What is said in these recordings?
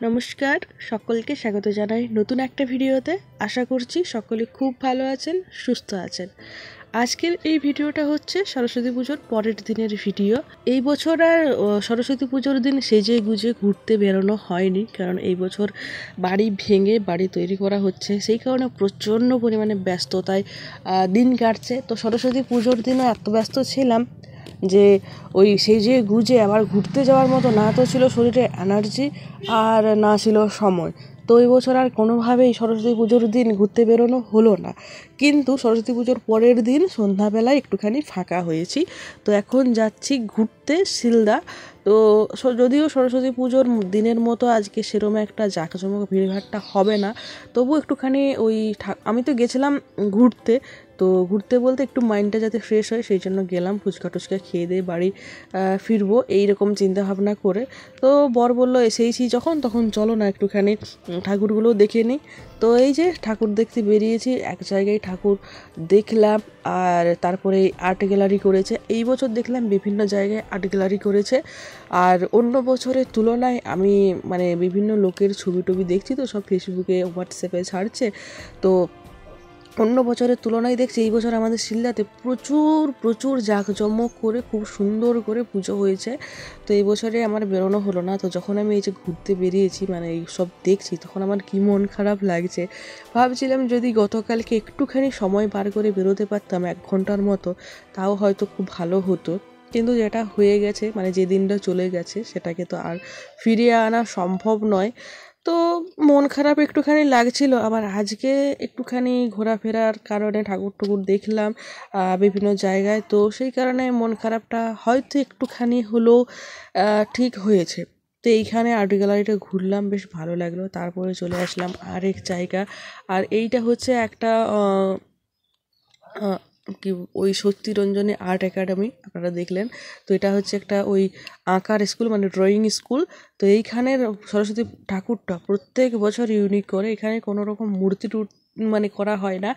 নমস্কার, সকলকে স্বাগত জানাই নতুন একটা ভিডিওতে। আশা করছি সকলে খুব ভালো আছেন, সুস্থ আছেন। আজকের এই ভিডিওটা হচ্ছে সরস্বতী পুজোর পরের দিনের ভিডিও। এই বছর আর সরস্বতী পুজোর দিন সেজে গুজে ঘুরতে বেরোনো হয়নি, কারণ এই বছর বাড়ি ভেঙে বাড়ি তৈরি করা হচ্ছে, সেই কারণে প্রচণ্ড পরিমাণে ব্যস্ততায় দিন কাটছে। তো সরস্বতী পুজোর দিনও এত ব্যস্ত ছিলাম যে ওই সেজে গুজে আবার ঘুরতে যাওয়ার মতো না তো ছিল শরীরে এনার্জি, আর না ছিল সময়। তো এই বছর আর কোনোভাবেই সরস্বতী পুজোর দিন ঘুরতে বেরোনো হলো না। কিন্তু সরস্বতী পুজোর পরের দিন সন্ধ্যাবেলায় একটুখানি ফাঁকা হয়েছি, তো এখন যাচ্ছি ঘুরতে শিলদা। তো যদিও সরস্বতী পুজোর দিনের মতো আজকে সেরকম একটা জাঁকজমক ভিড়ভাড়টা হবে না, তবু একটুখানি ওই আমি তো গেছিলাম ঘুরতে। তো ঘুরতে বলতে একটু মাইন্ডটা যাতে ফ্রেশ হয় সেই জন্য গেলাম, ফুচকা টুচকা খেয়ে দিয়ে বাড়ি ফিরবো এইরকম চিন্তাভাবনা করে। তো বর বললো এসেইছি যখন, তখন চলো না একটুখানি ঠাকুরগুলো দেখে নিই। তো এই যে ঠাকুর দেখতে বেরিয়েছি, এক জায়গায় ঠাকুর দেখলাম, আর তারপরে আর্ট গ্যালারি করেছে। এই বছর দেখলাম বিভিন্ন জায়গায় আর্ট গ্যালারি করেছে, আর অন্য বছরের তুলনায় আমি মানে বিভিন্ন লোকের ছবি টবি দেখছি, তো সব ফেসবুকে হোয়াটসঅ্যাপে ছাড়ছে। তো অন্য বছরের তুলনায় দেখছি এই বছর আমাদের শিলদাতে প্রচুর প্রচুর জাঁকজমক করে খুব সুন্দর করে পুজো হয়েছে। তো এই বছরে আমার বেরোনো হলো না। তো যখন আমি এই যে ঘুরতে বেরিয়েছি মানে এই সব দেখছি, তখন আমার কি মন খারাপ লাগছে। ভাবছিলাম যদি গতকালকে একটুখানি সময় বার করে বেরোতে পারতাম 1 ঘন্টার মতো, তাও হয়তো খুব ভালো হতো। কিন্তু যেটা হয়ে গেছে মানে যে দিনটা চলে গেছে সেটাকে তো আর ফিরিয়ে আনা সম্ভব নয়। তো মন খারাপ একটুখানি লাগছিল। আবার আজকে একটুখানি ঘোরাফেরার কারণে ঠাকুর টুকুর দেখলাম বিভিন্ন জায়গায়, তো সেই কারণে মন খারাপটা হয়তো একটুখানি হলেও ঠিক হয়েছে। তো এইখানে আর্ট গ্যালারিটা ঘুরলাম, বেশ ভালো লাগলো। তারপরে চলে আসলাম আরেক জায়গা, আর এইটা হচ্ছে একটা কি ওই সত্যিরঞ্জনী আর্ট একাডেমি, আপনারা দেখলেন। তো এটা হচ্ছে একটা ওই আঁকার স্কুল, মানে ড্রয়িং স্কুল। তো এইখানের সরস্বতী ঠাকুরটা প্রত্যেক বছর ইউনিক করে, এখানে কোনো রকম মূর্তি মানে করা হয় না।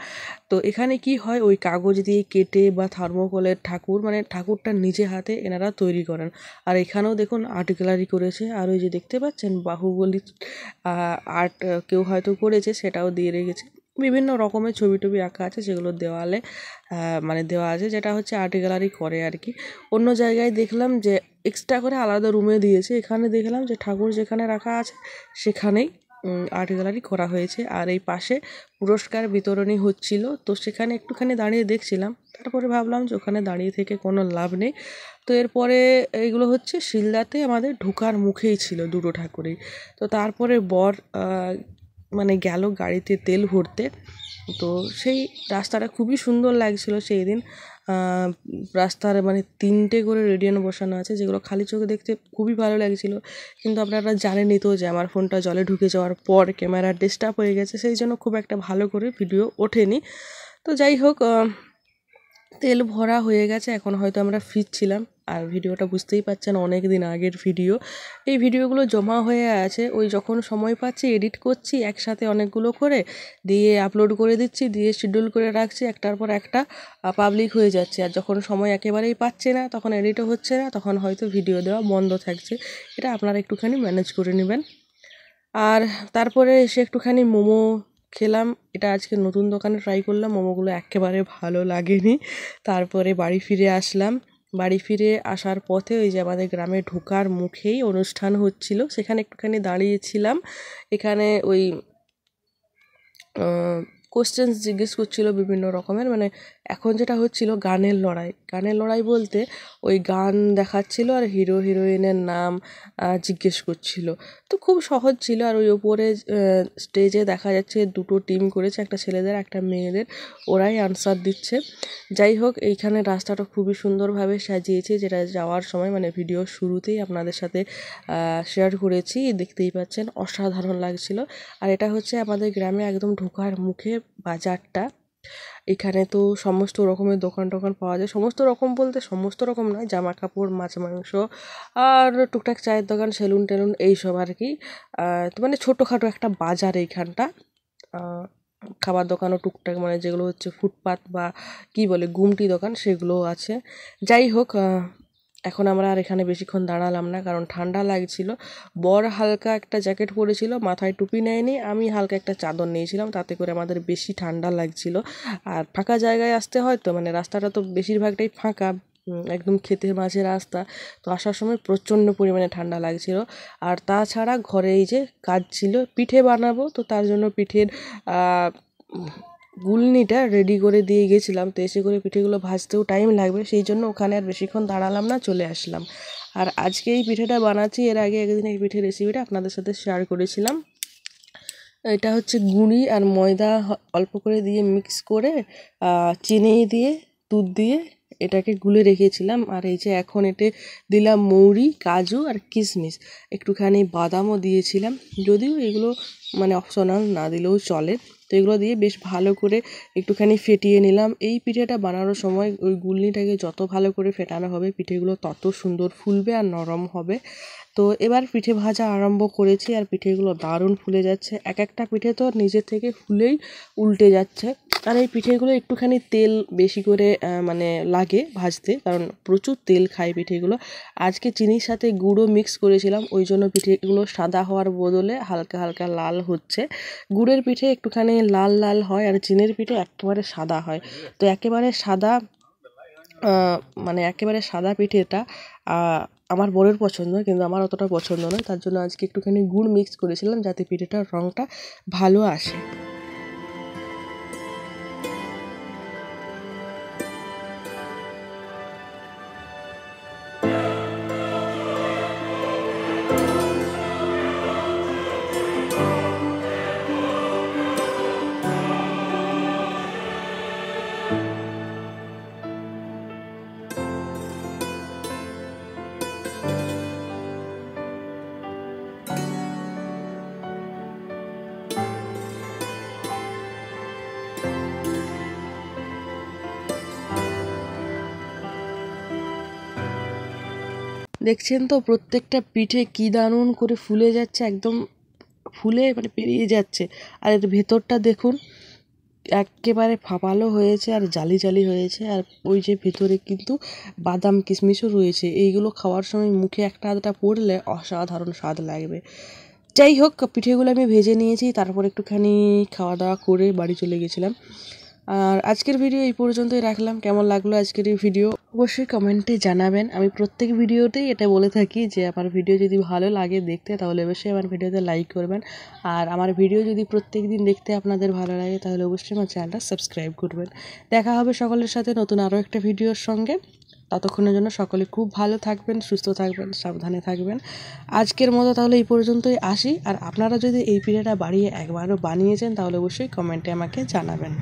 তো এখানে কি হয়, ওই কাগজ দিয়ে কেটে বা থার্মোকলের ঠাকুর, মানে ঠাকুরটা নিজে হাতে এনারা তৈরি করেন। আর এখানেও দেখুন আর্ট গ্যালারি করেছে, আর ওই যে দেখতে পাচ্ছেন বাহুবলী আর্ট কেউ হয়তো করেছে, সেটাও দিয়ে রেখেছে। বিভিন্ন রকমের ছবি টবি আঁকা আছে, যেগুলো দেওয়ালে মানে দেওয়া আছে, যেটা হচ্ছে আর্ট গ্যালারি করে আর কি। অন্য জায়গায় দেখলাম যে এক্সট্রা করে আলাদা রুমে দিয়েছে, এখানে দেখলাম যে ঠাকুর যেখানে রাখা আছে সেখানেই আর্ট গ্যালারি করা হয়েছে। আর এই পাশে পুরস্কার বিতরণী হচ্ছিল, তো সেখানে একটুখানি দাঁড়িয়ে দেখছিলাম। তারপরে ভাবলাম যে ওখানে দাঁড়িয়ে থেকে কোনো লাভ নেই। তো এরপরে এইগুলো হচ্ছে শিলদাতে আমাদের ঢোকার মুখেই ছিল দুটো ঠাকুরই। তো তারপরে বর মানে গেল গাড়িতে তেল ভরতে। তো সেই রাস্তাটা খুবই সুন্দর লাগছিল সেই দিন। রাস্তার মানে 3টে করে রেডিয়ান বসানো আছে, যেগুলো খালি চোখে দেখতে খুবই ভালো লাগছিল। কিন্তু আপনারা জানেনই তো যে আমার ফোনটা জলে ঢুকে যাওয়ার পর ক্যামেরা ডিস্টার্ব হয়ে গেছে, সেই জন্য খুব একটা ভালো করে ভিডিও ওঠেনি। তো যাই হোক, তেল ভরা হয়ে গেছে, এখন হয়তো আমরা ফিরছিলাম। আর ভিডিওটা বুঝতেই পারছেন অনেক দিন আগের ভিডিও। এই ভিডিওগুলো জমা হয়ে আছে, ওই যখন সময় পাচ্ছি এডিট করছি একসাথে অনেকগুলো করে, দিয়ে আপলোড করে দিচ্ছি, দিয়ে শিডিউল করে রাখছি, একটার পর একটা পাবলিক হয়ে যাচ্ছে। আর যখন সময় একেবারেই পাচ্ছে না, তখন এডিটও হচ্ছে না, তখন হয়তো ভিডিও দেওয়া বন্ধ থাকছে। এটা আপনারা একটুখানি ম্যানেজ করে নেবেন। আর তারপরে এসে একটুখানি মোমো খেলাম। এটা আজকে নতুন দোকানে ট্রাই করলাম, মোমোগুলো একেবারে ভালো লাগেনি। তারপরে বাড়ি ফিরে আসলাম। বাড়ি ফিরে আসার পথে ওই যে আমাদের গ্রামে ঢোকার মুখেই অনুষ্ঠান হচ্ছিল, সেখানে একটুখানি দাঁড়িয়েছিলাম। এখানে ওই কোশ্চেন্স জিজ্ঞেস করছিল বিভিন্ন রকমের, মানে এখন যেটা হচ্ছিল গানের লড়াই। গানের লড়াই বলতে ওই গান দেখাচ্ছিল আর হিরো হিরোইনের নাম জিজ্ঞেস করছিল। তো খুব সহজ ছিল। আর ওই ওপরে স্টেজে দেখা যাচ্ছে 2টো টিম করেছে, একটা ছেলেদের একটা মেয়েদের, ওরাই আনসার দিচ্ছে। যাই হোক, এইখানে রাস্তাটা খুবই সুন্দরভাবে সাজিয়েছে, যেটা যাওয়ার সময় মানে ভিডিও শুরুতেই আপনাদের সাথে শেয়ার করেছি, দেখতেই পাচ্ছেন অসাধারণ লাগছিল। আর এটা হচ্ছে আমাদের গ্রামে একদম ঢোকার মুখে বাজারটা। এখানে তো সমস্ত রকমের দোকান টোকান পাওয়া যায়, সমস্ত রকম বলতে সমস্ত রকম নয়, জামা কাপড়, মাছ মাংস, আর টুকটাক চায়ের দোকান, সেলুন টেলুন এইসব আর কি। তো মানে ছোটোখাটো একটা বাজার এইখানটা। খাবার দোকানও টুকটাক, মানে যেগুলো হচ্ছে ফুটপাত বা কি বলে গুমটি দোকান, সেগুলোও আছে। যাই হোক, এখন আমরা আর এখানে বেশিক্ষণ দাঁড়ালাম না, কারণ ঠান্ডা লাগছিল। বর হালকা একটা জ্যাকেট পরেছিল, মাথায় টুপি নেয়নি, আমি হালকা একটা চাদর নিয়েছিলাম, তাতে করে আমাদের বেশি ঠান্ডা লাগছিল। আর ফাঁকা জায়গায় আসতে হয় তো, মানে রাস্তাটা তো বেশিরভাগটাই ফাঁকা, একদম ক্ষেতের মাঝে রাস্তা, তো আসার সময় প্রচণ্ড পরিমাণে ঠান্ডা লাগছিল। আর তাছাড়া ঘরে এই যে কাজ ছিল, পিঠে বানাবো, তো তার জন্য পিঠের গুলনিটা রেডি করে দিয়ে গেছিলাম। তো এসে করে পিঠেগুলো ভাজতেও টাইম লাগবে, সেই জন্য ওখানে আর বেশিক্ষণ দাঁড়ালাম না, চলে আসলাম। আর আজকে এই পিঠেটা বানাচ্ছি, এর আগে একদিন এই পিঠের রেসিপিটা আপনাদের সাথে শেয়ার করেছিলাম। এটা হচ্ছে গুঁড়ি আর ময়দা অল্প করে দিয়ে মিক্স করে চিনি দিয়ে দুধ দিয়ে এটাকে গুলে রেখেছিলাম। আর এই যে এখন এতে দিলাম মৌরি, কাজু আর কিশমিশ, একটুখানি বাদামও দিয়েছিলাম, যদিও এগুলো মানে অপশনাল, না দিলেও চলে। তো এগুলো দিয়ে বেশ ভালো করে একটুখানি ফেটিয়ে নিলাম। এই পিঠেটা বানানোর সময় ওই গুলনিটাকে যত ভালো করে ফেটানো হবে, পিঠেগুলো তত সুন্দর ফুলবে আর নরম হবে। তো এবার পিঠে ভাজা আরম্ভ করেছি, আর পিঠেগুলো দারুণ ফুলে যাচ্ছে। এক একটা পিঠে তো নিজের থেকে ফুলেই উল্টে যাচ্ছে। আর এই পিঠেগুলো একটুখানি তেল বেশি করে মানে লাগে ভাজতে, কারণ প্রচুর তেল খায় পিঠেগুলো। আজকে চিনির সাথে গুঁড়ো মিক্স করেছিলাম, ওই জন্য পিঠেগুলো সাদা হওয়ার বদলে হালকা হালকা লাল হচ্ছে। গুড়ের পিঠে একটুখানি লাল লাল হয়, আর চিনির পিঠে একেবারে সাদা হয়। তো একেবারে সাদা মানে একেবারে সাদা পিঠেটা আমার বরের পছন্দ, কিন্তু আমার অতটা পছন্দ নয়। তার জন্য আজকে একটুখানি গুড় মিক্স করেছিলাম, যাতে পিঠেটার রঙটা ভালো আসে। দেখছেন তো প্রত্যেকটা পিঠে কি দারুণ করে ফুলে যাচ্ছে, একদম ফুলে মানে পেরিয়ে যাচ্ছে। আর এর ভেতরটা দেখুন, একেবারে ফাঁপালো হয়েছে আর জালি জালি হয়েছে। আর ওই যে ভেতরে কিন্তু বাদাম কিশমিশও রয়েছে, এইগুলো খাওয়ার সময় মুখে একটা আধটা পড়লে অসাধারণ স্বাদ লাগবে। যাই হোক, পিঠেগুলো আমি ভেজে নিয়েছি, তারপর একটুখানি খাওয়া দাওয়া করে বাড়ি চলে গেছিলাম। আর আজকের ভিডিও এই পর্যন্তই রাখলাম। কেমন লাগলো আজকের এই ভিডিও অবশ্যই কমেন্টে জানাবেন। আমি প্রত্যেক ভিডিওতেই এটা বলে থাকি যে আমার ভিডিও যদি ভালো লাগে দেখতে, তাহলে অবশ্যই আমার ভিডিওতে লাইক করবেন। আর আমার ভিডিও যদি প্রত্যেক দিন দেখতে আপনাদের ভালো লাগে, তাহলে অবশ্যই আমার চ্যানেলটা সাবস্ক্রাইব করবেন। দেখা হবে সকলের সাথে নতুন আরও একটা ভিডিওর সঙ্গে। ততক্ষণের জন্য সকলে খুব ভালো থাকবেন, সুস্থ থাকবেন, সাবধানে থাকবেন। আজকের মতো তাহলে এই পর্যন্তই আসি। আর আপনারা যদি এই পিঠেটা বাড়িয়ে একবারও বানিয়েছেন, তাহলে অবশ্যই কমেন্টে আমাকে জানাবেন।